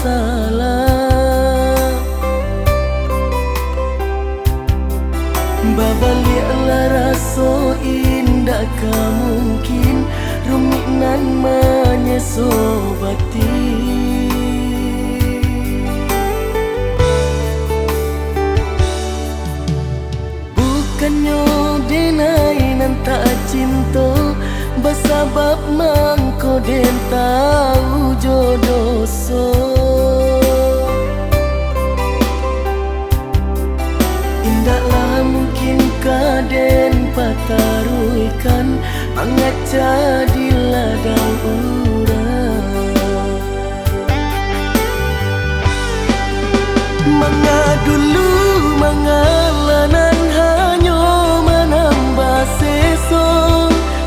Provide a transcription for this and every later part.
salah. Babaliaklah raso indah mungkin rumit nan menyesobati. Bukannya denai nan tak cinta, bersabab mangko den tahu jodoh so. Indahlah mungkin kaden pataruikan mangat jadi ladang urang. Manga dulu mangalanan hanyo menambah seso,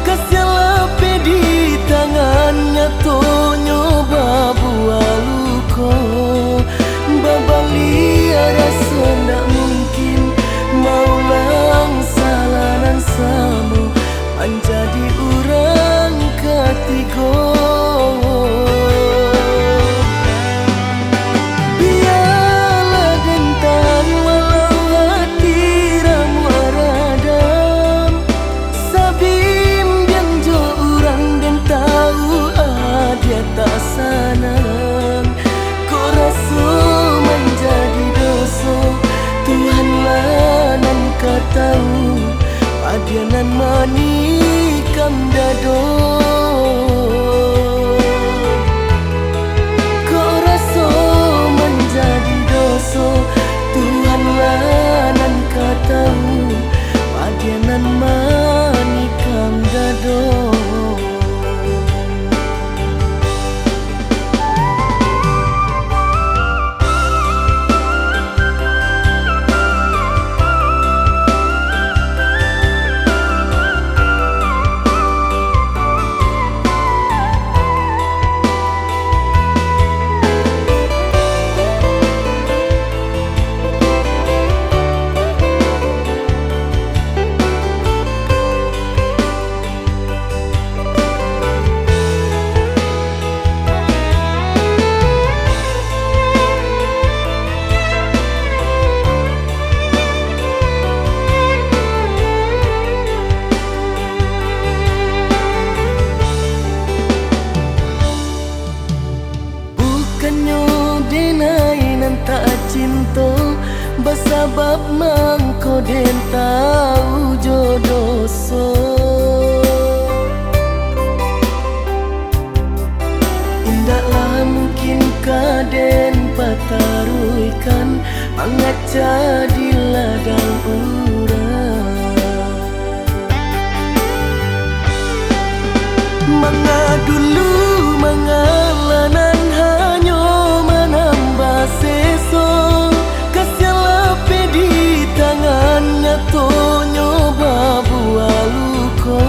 kasialah di tangannya tonyo babu aluko. Babali rasa ndak mungkin maulang salanan samu menjadi orang ketiga. Biarlah gentang walau hati ramu aradam, sabim dan jo orang dan tahu dia tak sanang. Kau rasa menjadi dosa, Tuhanlah nan katahu adianan manikam dado. Kau rasa menjadi dosa, Tuhanlah nan katahu adianan manikam dado. Tak cinta, bersabab mangko den tahu jodoh so. Indahlah mungkin kaden pataruikan mangat jadi ladang urang. Manga dulu mangalanan hanyo menambah seso, kasialah di tangannya tonyo babu aluko.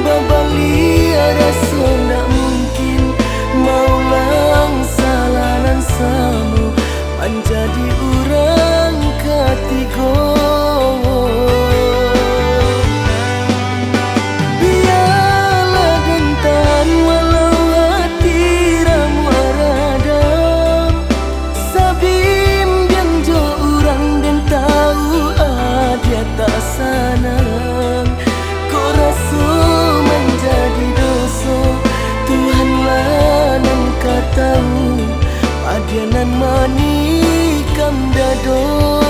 Babali rasa ndak mungkin maulang salanan samu menjadi orang ketiga. Sanang, kau rasa menjadi dosa, Tuhanlah nan katahu adianan manikam dado.